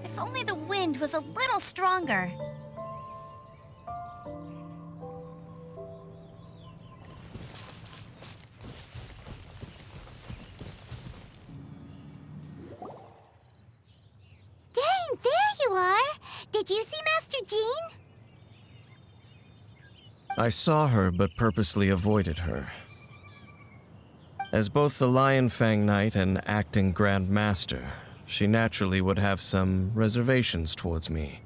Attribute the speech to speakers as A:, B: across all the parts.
A: If only the wind was a little stronger.
B: Dang, there you are! Did you see Master Jean?
C: I saw her, but purposely avoided her. As both the Lion Fang Knight and acting Grand Master, she naturally would have some reservations towards me.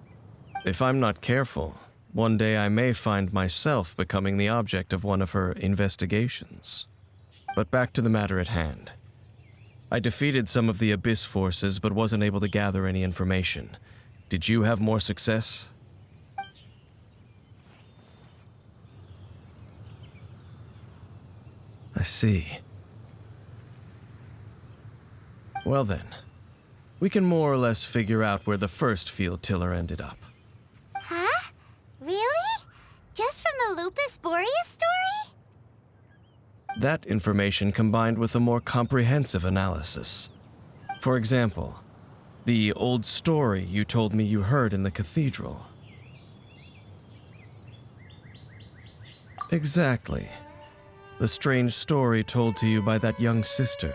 C: If I'm not careful, one day I may find myself becoming the object of one of her investigations. But back to the matter at hand. I defeated some of the Abyss forces, but wasn't able to gather any information. Did you have more success? I see. Well then, we can more or less figure out where the first field tiller ended up.
B: Huh? Really? Just from the Lupus Boreas story?
C: That information combined with a more comprehensive analysis. For example, the old story you told me you heard in the cathedral. Exactly. The strange story told to you by that young sister,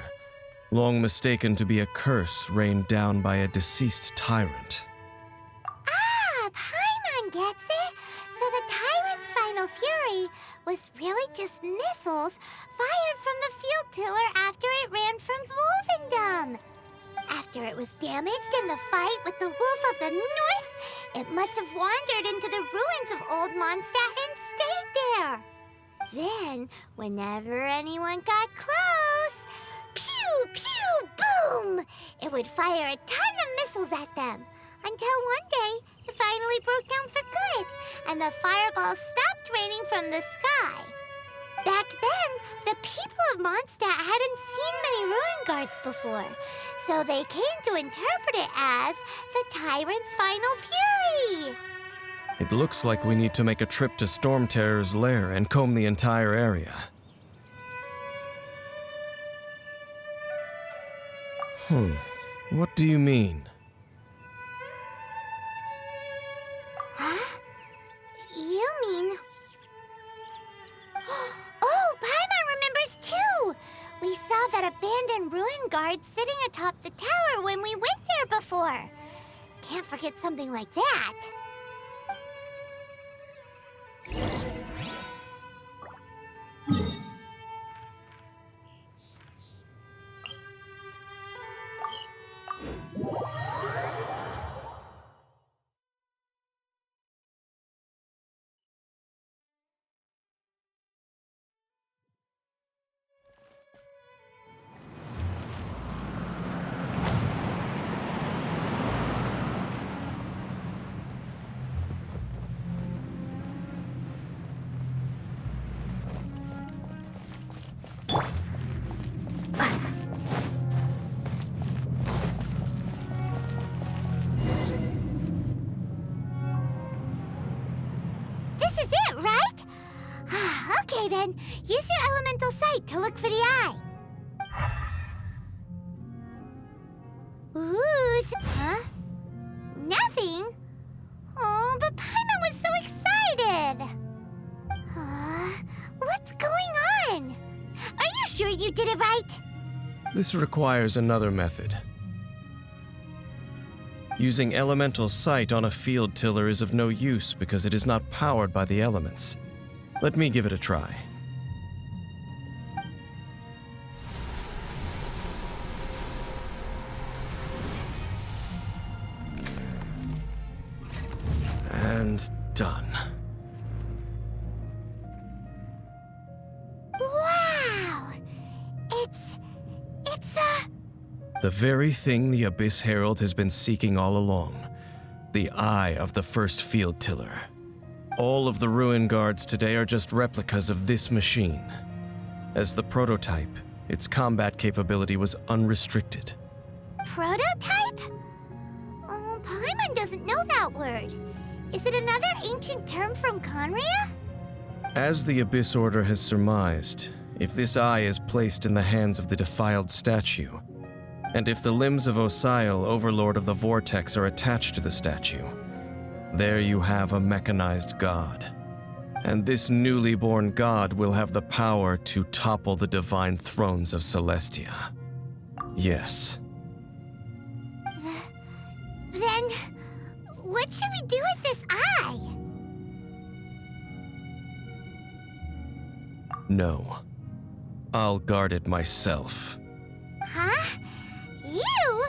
C: long mistaken to be a curse rained down by a deceased tyrant.
B: Ah, Paimon gets it! So the tyrant's final fury was really just missiles fired from the field tiller after it ran from Wolvendom. After it was damaged in the fight with the Wolf of the North, it must have wandered into the ruins of Old Mondstadt and stayed there. Then, whenever anyone got close, pew, pew, boom! It would fire a ton of missiles at them, until one day it finally broke down for good, and the fireballs stopped raining from the sky. Back then, the people of Mondstadt hadn't seen many ruin guards before, so they came to interpret it as the tyrant's final fury.
C: It looks like we need to make a trip to Storm Terror's lair and comb the entire area. What do you mean?
B: Huh? You mean... Oh, Paimon remembers too! We saw that abandoned ruin guard sitting atop the tower when we went there before. Can't forget something like that. Okay then, use your elemental sight to look for the eye. Ooh, huh? Nothing? Oh, but Paimon was so excited! What's going on? Are you sure you did it right?
C: This requires another method. Using elemental sight on a field tiller is of no use because it is not powered by the elements. Let me give it a try. And done.
B: Wow! It's
C: the very thing the Abyss Herald has been seeking all along. The eye of the first field tiller. All of the ruin guards today are just replicas of this machine. As the prototype, its combat capability was unrestricted.
B: Prototype? Oh, Paimon doesn't know that word. Is it another ancient term from Conria?
C: As the Abyss Order has surmised, if this eye is placed in the hands of the defiled statue, And if the limbs of Osial, Overlord of the Vortex, are attached to the statue, there you have a mechanized god. And this newly born god will have the power to topple the divine thrones of Celestia. Yes.
B: Then, what should we do with this eye?
C: No. I'll guard it myself.
B: Huh? You?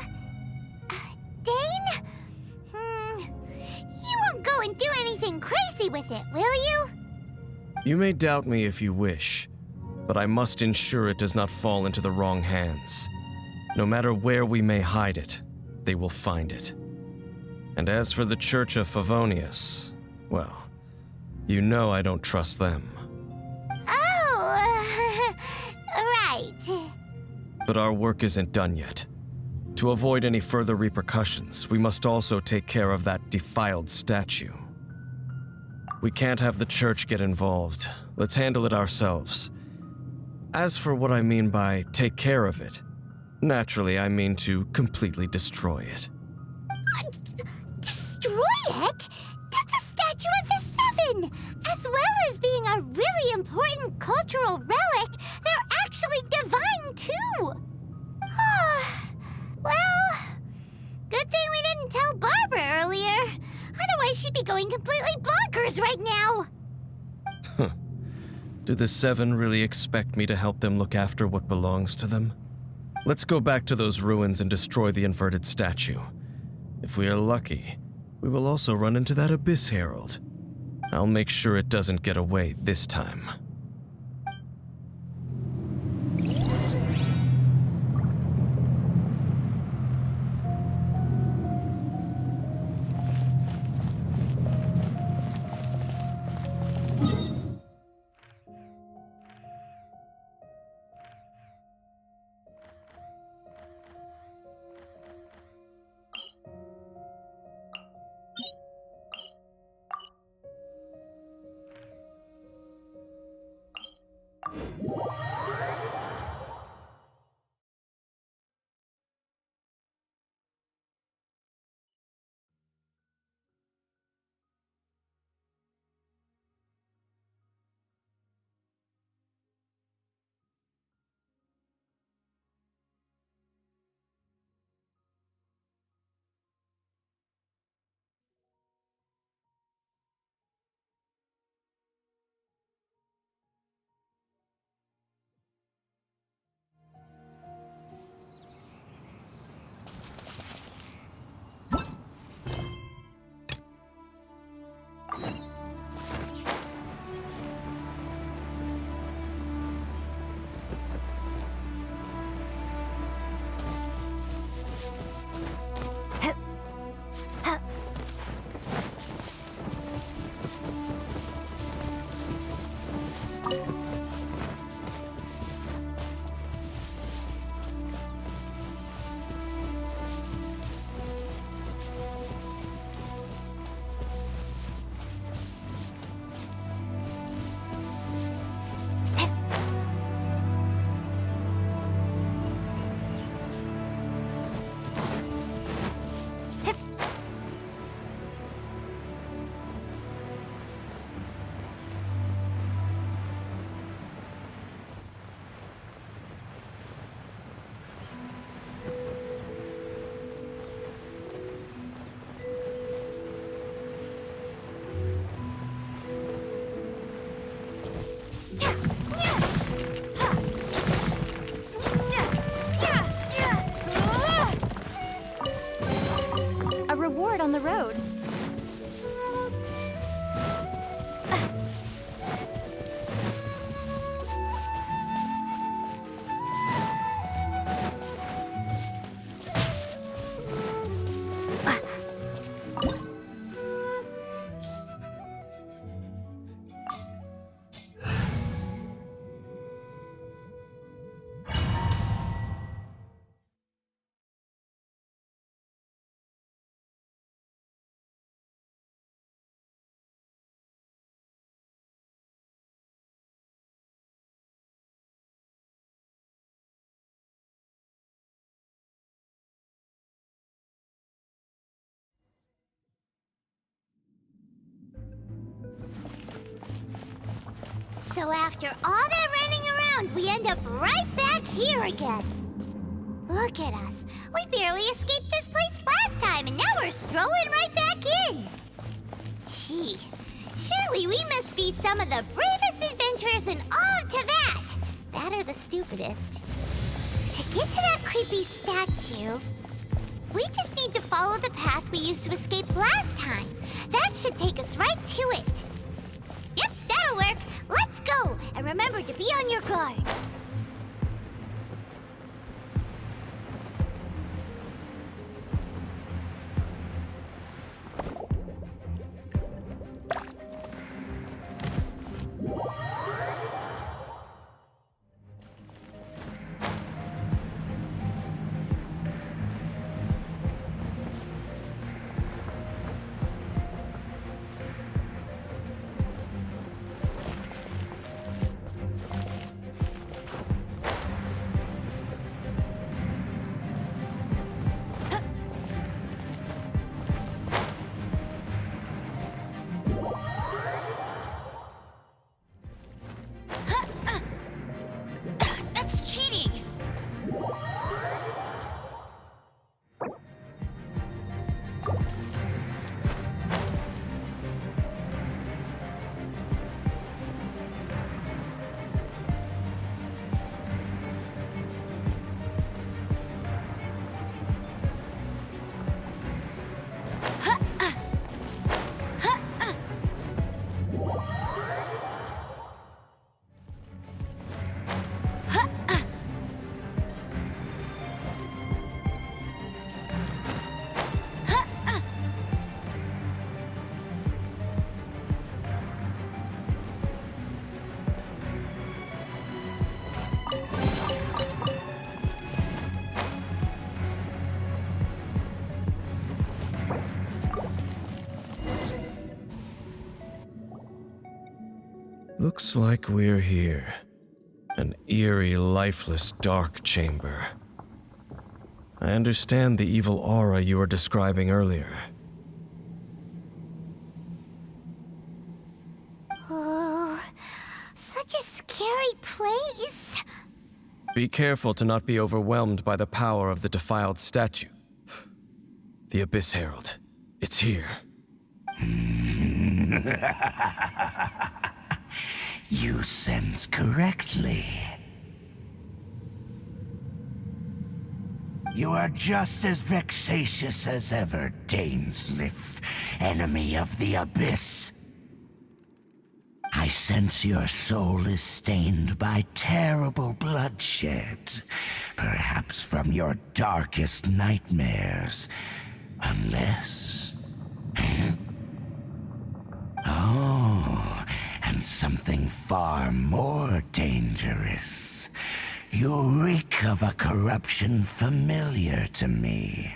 B: Dane? You won't go and do anything crazy with it, will you?
C: You may doubt me if you wish, but I must ensure it does not fall into the wrong hands. No matter where we may hide it, they will find it. And as for the Church of Favonius, well, you know I don't trust them.
B: Oh, right.
C: But our work isn't done yet. To avoid any further repercussions, we must also take care of that defiled statue. We can't have the church get involved. Let's handle it ourselves. As for what I mean by take care of it, naturally I mean to completely destroy it.
B: Destroy it? That's a statue of the Seven! As well as being a really important cultural relic, they're actually divine too! Well, good thing we didn't tell Barbara earlier. Otherwise she'd be going completely bonkers right now!
C: Do the Seven really expect me to help them look after what belongs to them? Let's go back to those ruins and destroy the inverted statue. If we are lucky, we will also run into that Abyss Herald. I'll make sure it doesn't get away this time.
A: On the road.
B: So after all that running around, we end up right back here again. Look at us. We barely escaped this place last time, and now we're strolling right back in. Gee, surely we must be some of the bravest adventurers in all of Teyvat. That or the stupidest. To get to that creepy statue, we just need to follow the path we used to escape last time. That should take us right to it. Yep, that'll work. Let's go, and remember to be on your guard.
A: That's cheating!
C: Looks like we're here. An eerie, lifeless, dark chamber. I understand the evil aura you were describing earlier.
B: Oh, such a scary place.
C: Be careful to not be overwhelmed by the power of the defiled statue. The Abyss Herald. It's here.
D: You sense correctly. You are just as vexatious as ever, Dainsleif, enemy of the Abyss. I sense your soul is stained by terrible bloodshed, perhaps from your darkest nightmares, unless... Oh, and something far more dangerous. You reek of a corruption familiar to me.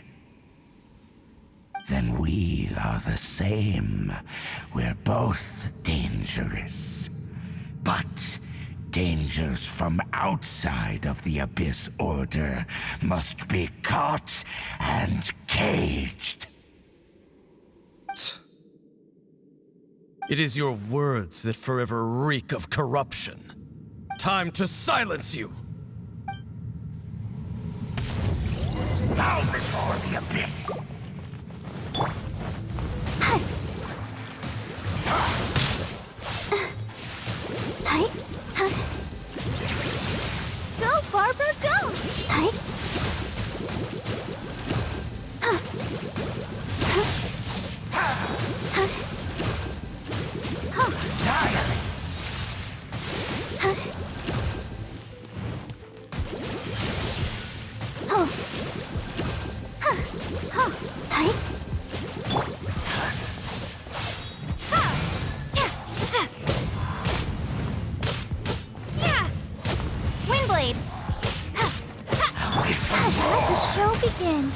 D: Then we are the same. We're both dangerous. But dangers from outside of the Abyss Order must be caught and caged.
C: It is your words that forever reek of corruption. Time to silence you!
D: Bow before the Abyss!
B: Go, Barbara, go!
A: Windblade!
B: Let the show begin.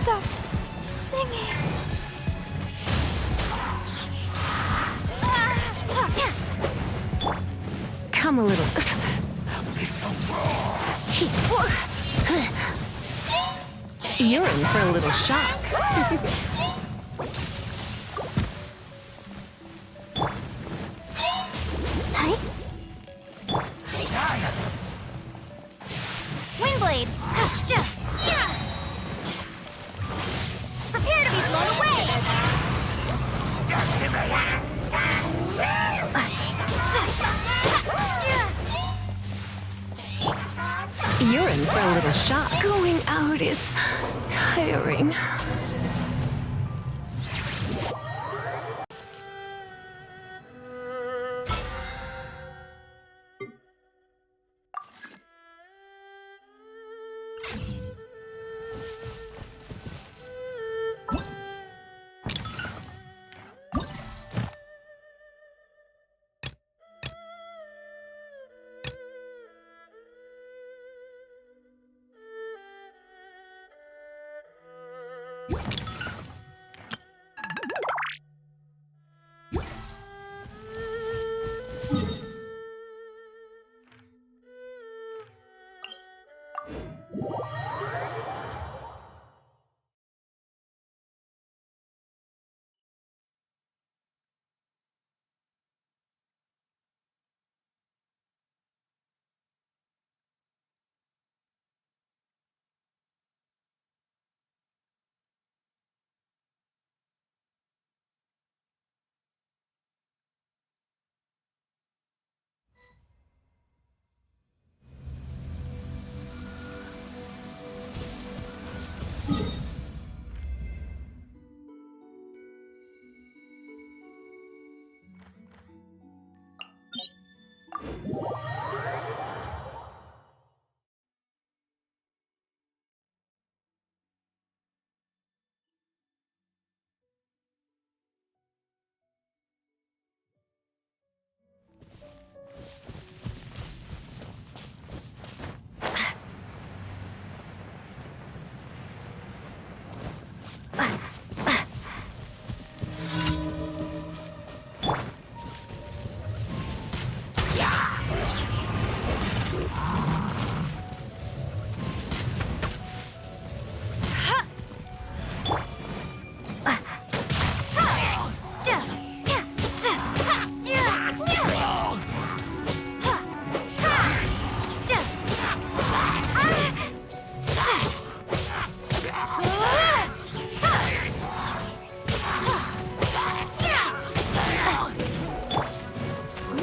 E: stopped singing. Come a little. You're in for a little shock. Hi.
A: Windblade! Prepare to be blown away!
E: You're in for a little shock. Going out is tiring.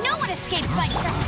A: No one escapes my sight!